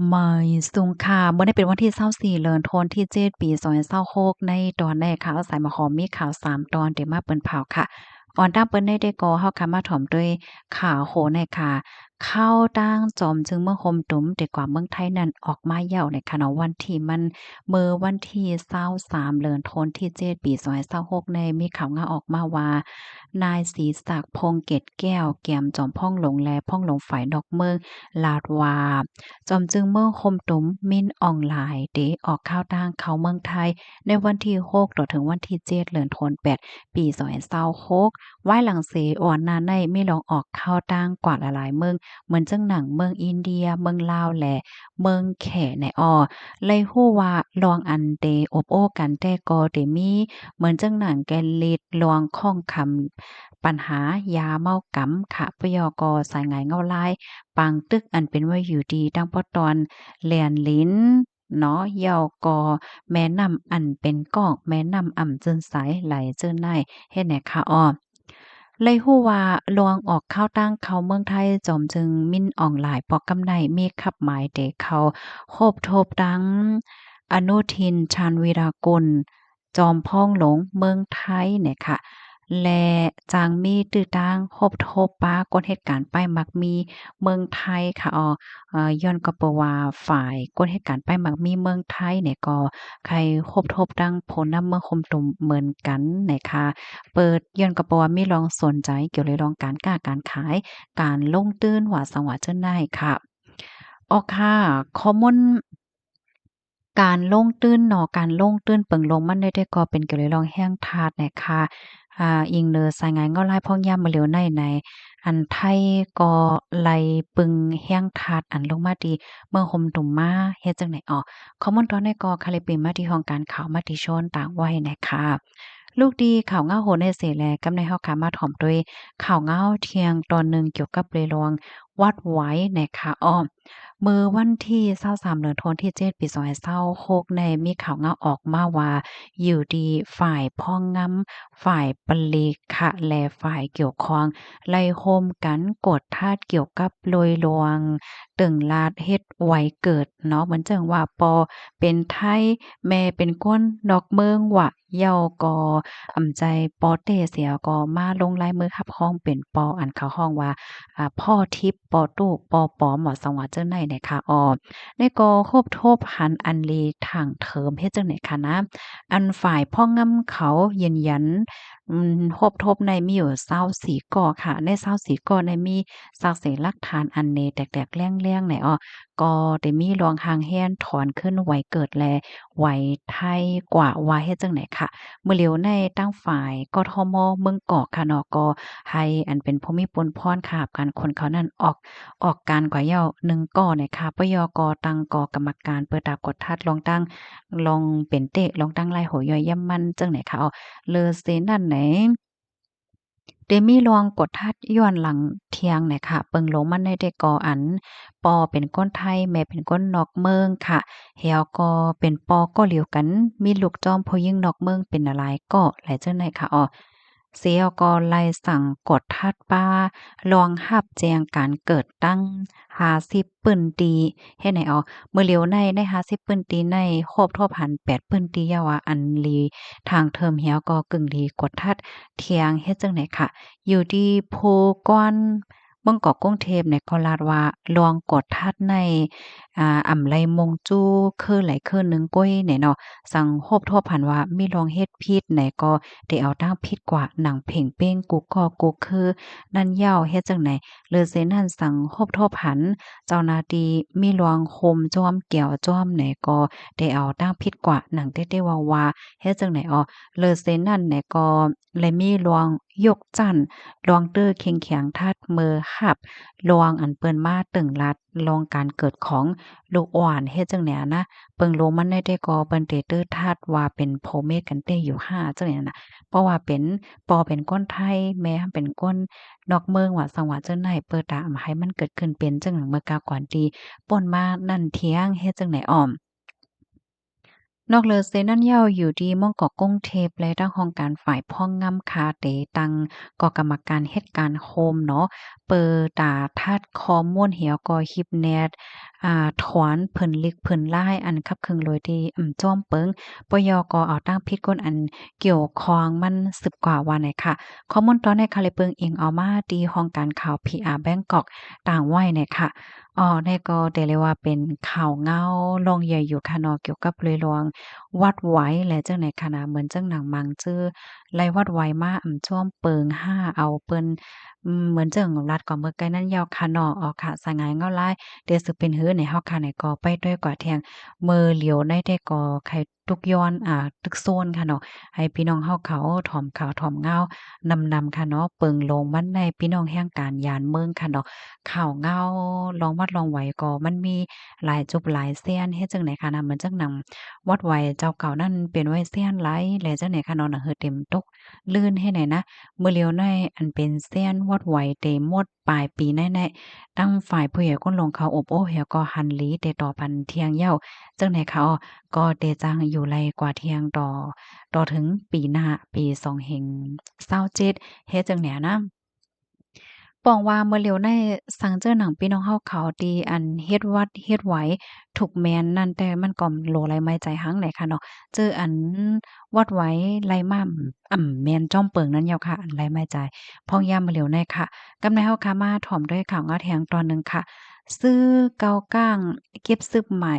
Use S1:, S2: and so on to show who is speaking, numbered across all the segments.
S1: ไม่สุงค่ะเมื่อได้เป็นวันที่24เดือนธันวาคมที่7ปี2026ในตอนแรกค่ะสายมาขอมีข่าว3ตอนที่มาเปิ้นเผาค่ะก่อนตั้งเปิ้นได้ก็เฮาค่ะมาถ่อมด้วยข่าวโหนค่ะเข้าตั้งจอมจึงเมืองโฮมตุ้มดีกว่าเมืองไทยนั้นออกมาเย้าในค่ะเนาะวันที่มันมื้อวันที่23เดือนธันวาคมที่7ปี2026ในมีข่าวงาออกมาว่านายศรีศักดิ์พงษ์เกตแก้วแก่มจอมพ่องหลงและพ่องหลงฝ่ายนอกเมืองลาดว่า จอมจึงเมืองคมตุ๋มมินออนไลน์เดออกข่าวต่างเข้าเมืองไทยในวันที่6ต่อถึงวันที่7เดือนธันวาคมปี2026ไว้หลังเสอ่อนหน้าในมีลองออกข่าวต่างกว่าหลายๆเมืองเหมือนจังหนังเมืองอินเดียเมืองลาวและเมืองแขในเลยฮู้ว่าลองอันเดอบโอ้กันแต่ก็ได้มีเหมือนจังหนังแกลิดลองข้องคำปัญหายาเมากำค่ะปยกสายงายเงาลาย ปางตึกอันเป็นว่าอยู่ดีดังพอตอนแลนลิ้นเนาะเหย่ากอแม้นำอันเป็นกอกแม้นำอ่ำเจิ้นสายไหลเจิ้นในเฮ็ดแหนคะเลยฮู้ว่าลวงออกข้าวตั้งเขาเมืองไทยจอมจึงมิ่นอ่องหลายปอกกำไนมีขับหมายเด็กเขาโคบโทบดังอนุทินชาญวีรกุลจอมพ่องหลงเมืองไทยเนี่ยค่ะและจางมีตื้อตังโคบโทบปากนเหตุการณ์ป้ายมักมีเมืองไทยค่ะย้อนก็เปว่าฝ่ายกนเหตุการณ์ป้ายมักมีเมืองไทยเนี่ยก็ใครโคบโทบดังโพนำเมืองคมตุมเหมือนกันนะคะ เปิดย้อนก็เพราะว่ามีลองสนใจเกี่ยวเลยลองการค้าการขายการลงตื้นว่าสังหวะเจ้าหน้ายค่ะอ้อค่ะข้อมูลการลงตื้นเนาะการลงตื้นเปิ่งลงมันได้ก็เป็นเกี่ยวเลยลองแห้งทาดเนี่ยค่ะอิงเนอสายงานเงาลายพ่องยามมาเหลียวในอันไทยก็ไล่ปึงแห้งทาดอันลงมาดีเมืองห่มตุ่มมาเฮ็ดจังได๋ข้อมูลตอนนี้ก็คาลิปิมาที่ห้องการข่าวมติชนต่างไว้นะคะลูกดีข่าวเงาโหนในเสแลกำในเฮาค่ะมาถ่อมด้วยข่าวเงาเที่ยงตอนหนึ่งเกี่ยวกับเรลองวัดไว้นะคะมื้อวันที่23เดือนธันวาคมที่7ปี2026ในมีข่าวเงาออกมาว่าอยู่ดีฝ่ายพ้องงำฝ่ายปลีกค่ะและฝ่ายเกี่ยวข้องไล่โฮมกันกดทาสเกี่ยวกับโดยลวงตึงลาดเฮ็ดไว้เกิดเนาะเหมือนจังว่าปอเป็นไทยแม่เป็นคนนอกเมืองวะเย้าก็อำใจปอเต้เสียก็มาลงลายมือคับฮ้องเป็นปออันเขาฮ้องว่าพ่อทิพย์ปอตู้ปอปอหมอสังวาเจิ้นในเนี่ยค่ะได้ก็โคบโทบหันอันลีทางเทิมเฮ็ดจังได๋คะนะอันฝ่ายพ่องำเขายืนยันโฮบทบในมีอยู่24ก่อค่ะใน24ก่อในมีสักเสหลักฐานอันเนแตกๆแล้งๆเนี่ยก็ได้มีรองหางแฮ้นถอนขึ้นไหวเกิดแลไหวไทยกว่าว่าเฮ็ดจังได๋ค่ะมื้อเหลียวในตั้งฝ่ายกทมเมืองเกาะค่ะเนาะก็ให้อันเป็นผู้มีปนพรคาบการคนเขานั้นออกการกว่าเย้า1ก่อเนี่ยค่ะปยกตั้งกกรรมการเปิดดาวกดทัดลองตั้งลองเป็นเตะลองตั้งลายโหย่อยย่ำมันจังไหนคะเลอเซนั่นไหนเดมีลองกดทัดย้อนหลังเที่ยงเนี่ยค่ะเปิงลงมันได้ก่ออันปอเป็นก้นไทยแม่เป็นก้นนอกเมืองค่ะเฮียก็เป็นปอก็เหลียวกันมีลูกจอมผู้หญิงนอกเมืองเป็นอะไรก็หลายจังไหนค่ะเสียก็ไล่สั่งกดทัดป้าลองหับแจงการเกิดตั้ง50ปื้นตีเฮ็ดให้มื้อเหลียวใน50ปื้นตีในโคบทั่วพัน8ปื้นตียาว่าอันลีทางเทิมเหี่ยวก็กึ่งดีกดทัดเที่ยงเฮ็ดจังได๋ค่ะอยู่ดีโพก้อนเมืองเกาะกรุงเทพเนี่ยก็ลาดว่าลองกดทัดในอำไลมงจู้คือไหลคือหนึ่งก้อยเนี่ยเนาะสังโฮบทั่วพันว่ามีลองเฮ็ดผิดไหนก็ได้เอาตั้งผิดกว่าหนังเพ่งเป้งกูก็กูคือนั่นยาวเฮ็ดจังไหนหรือเสนั่นสังโฮบทั่วพันเจ้าหน้าที่มีลวงคมจ้อมเกี่ยวจ้อมไหนก็ได้เอาตั้งผิดกว่าหนังเต้ๆว่าๆเฮ็ดจังไหนเลอเซนั่นเนี่ยก็เลยมีลวงยกจั่นลวงตื้อเข็งแข็งทัดมือหับลวงอันเปิ้นมาตึงรัดลองการเกิดของลูกอ่อนเฮ็ดจังแหนนะเปิงโลมันได้ก็เปิ้นเตตื้อทัดว่าเป็นโพเมกันเต้อยู่5จังแหนน่ะเพราะว่าเป็นปอเป็นคนไทยแม่เป็นคนนอกเมืองว่าสังว่าจังไหนเปิดตาอำให้มันเกิดขึ้นเป็นจังหยังเมื่อกาก่อนดีป่นมานั่นเที่ยงเฮ็ดจังไหน นอกเหลือเซนั่นเย้าอยู่ดีม่องเกาะกงเทพและตั้งห้องการฝ่ายพ่องงำคาเตตังก่อกรรมการเฮ็ดการโฮมเนาะเปิตาทัดคอม่วนเหี่ยวกอฮิบแนดถอนเพิ่นลิกเพิ่นล่ายอันคับคึงโดยที่จ้อมเปิงปยก็เอาตั้งผิดกฎอันเกี่ยวข้องมัน10กว่าวันน่ะค่ะข้อมูลตอนในคาเลยเปิงเองเอามาที่ห้องการข่าว PR Bangkok ต่างไว้น่ะค่ะนี่ก็ได้เรียกว่าเป็นข่าวเงาลองใหญ่อยู่ค่ะเนาะเกี่ยวกับเรื่อง วัดไหวและจังไหนคะนะเหมือนจังหนังมังจื้อไล่วัดไหวมาช่วมเปิงห้าเอาเปิ้นเหมือนจั่งรัดก็เมื่อไกลนั้นยาวค่ะเนาะอ๋อค่ะสงายเงาลายเดี๋ยวสิเป็นหื้อในเฮาค่ะเนี่ยก็ไปด้วยกว่าแทงมือเหลียวได้แต่ก็ไขทุกย้อนตึกโซนค่ะเนาะให้พี่น้องเฮาเขาถ่อมขาวถ่อมเงานำค่ะเนาะเปิงลงมันในพี่น้องแห่งการยานเมืองค่ะเนาะข่าวเงาลองวัดลองไหวก็มันมีหลายจุดหลายเสี้ยนเฮ็ดจังไหนคะนะเหมือนจังหนัง วัดไว้เจ้าเก่านั่นเป็นไว้เซียนหลายแลจังได๋คะเนาะน่ะเฮือเต็มตกลื่นให้ไหนนะมื้อเลียวในอันเป็นเซียนวัดไหวเตหมดปลายปีแน่ๆตั้งฝ่ายผู้ใหญ่ก้นลงเขาอบโอ้เหี่ยก็หันหลีแต่ต่อพันเที่ยงเหย้าจังได๋คะอ้อก็เตจังอยู่ไลกว่าเที่ยงต่อถึงปีหน้าปี2027เฮ็ดจังแหนนะ ป้องว่าเมื่อเร็วในสังเจอหนังพี่น้องเฮาเขาดีอันเฮ็ดวัดเฮ็ดไหวถูกแม่นนั่นแต่มันก็โลไหลไม้ใจหังไหนค่ะเนาะเจออันวัดไหวไหลม่ำแม่นจ้อมเปิงนั้นแล้วค่ะอันไหลไม้ใจพ้องยามมื้อเหลียวในค่ะกำในเฮาค่ะมาถ่อมด้วยข่าวงาแถงตอนหนึ่งค่ะซื้อเกาก้างเก็บซึกใหม่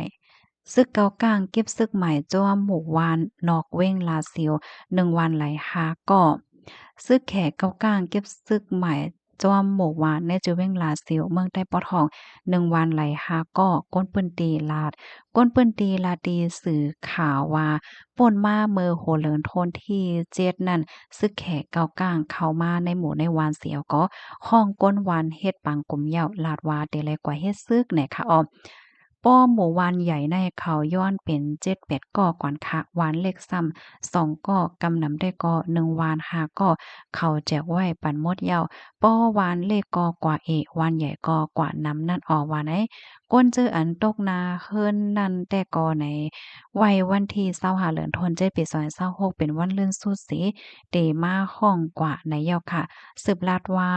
S1: ซึกเกาก้างเก็บซึกใหม่จ้อมหมู่วานนอกเว้งลาซิล1วันไหลหาก็ซึกแขกเกาก้างเก็บซึกใหม่ จอมหมู่หวานในจือเว้งลาซิวเมืองใต้ปอทอง1วันไหลหาก้อก้นปื้นตีลาดก้นปื้นตีลาดีสื่อข่าวว่าป่นมาเมอโหเลินโทนที่7นั่นซึกแขกเกาก้างเข้ามาในหมู่ในวานเสียวก็ห้องก้นวานเฮ็ดปังกลุ่มเหย้าลาดว่าเดลัยกว่าเฮ็ดซึกแหน่ค่ะอ้อป้อหมู่วานใหญ่ในเขาย้อนเป็น7-8ก่อกว่าค่ะวานเล็กซ้ำ2ก่อกำนำได้ก่อ1วาน5ก่อเขาแจกไว้ปันหมดเหย้า ป้อวานเลขกอกว่าเอกวานใหญ่กอกว่านำนั่นออกว่าไหนก้นจื้ออันตกนาเฮิรนนั่นแต่กอไหนไว้วันที่25เดือนธันวาคมปี2026เป็นวันลื่นสุดสิเตมาห้องกว่าในยาวค่ะสืบลาดว่า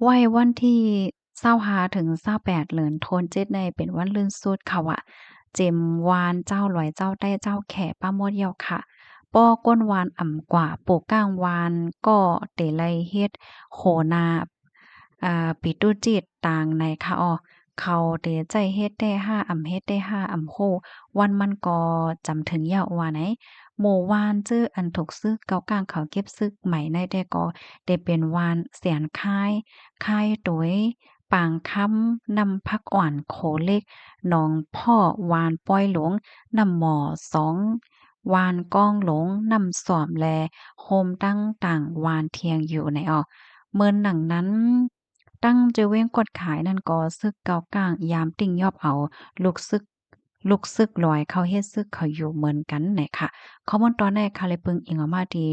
S1: ไว้วันที่25ถึง28เดือนธันวาคมในเป็นวันลื่นสุดเขาอะเจ็มวานเจ้าหลอยเจ้าได้เจ้าแขป้าโมดเยาค่ะ ป้อก้นวานอ่ำกว่าปลูกก้างวานก็เตไลเฮ็ดโหนาปิตุจิตต่างในคะอ้อเขาเตใจเฮ็ดได้5อ่ำเฮ็ดได้5อ่ำโฮวันมันก็จำถึงยาวว่าไหนหมู่วานจื้ออันถูกซึกเกากลางเขาเก็บซึกใหม่ในแต่ก็ได้เป็นวานเสียนค่ายตวยปางค้ำนำพักอ่อนโขเล็กหนองพ่อวานป้อยหลวงนำหม่อ2วานก้องหลงนำสอมแลโฮมตั้งต่างวานเทียงอยู่ในออกเมินหนังนั้นตั้งเจอเว้งกดขายนั่นก็ซึกเกากลางยามติ่งยอบเอาลูกซึกลูกซึกลอยเขาเฮ็ดซึกเขาอยู่เหมือนกันไหนค่ะข้อมูลตอนแรกค่ะเลยเปิงอิงออกมาดี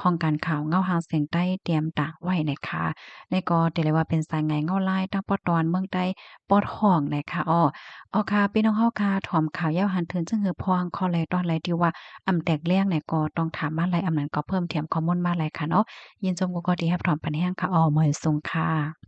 S1: ห้องการข่าวเงาหางเสียงใต้เตรียมตากไว้นะคะในก็เรียกได้ว่าเป็นสายไหงเงาลายตั้งปอตอนเมืองใต้ปอดห้องนะคะค่ะพี่น้องเฮาค่ะถอมข่าวยาวหันถึงจึงหือพองคอแลตอนไหลที่ว่าแตกเลี่ยงเนี่ยก็ต้องถามมาหลายนั้นก็เพิ่มเติมข้อมูลมาหลายค่ะเนาะยินจมกูก็ดีครับถอมปันแห้งค่ะมื้อสุงค่ะ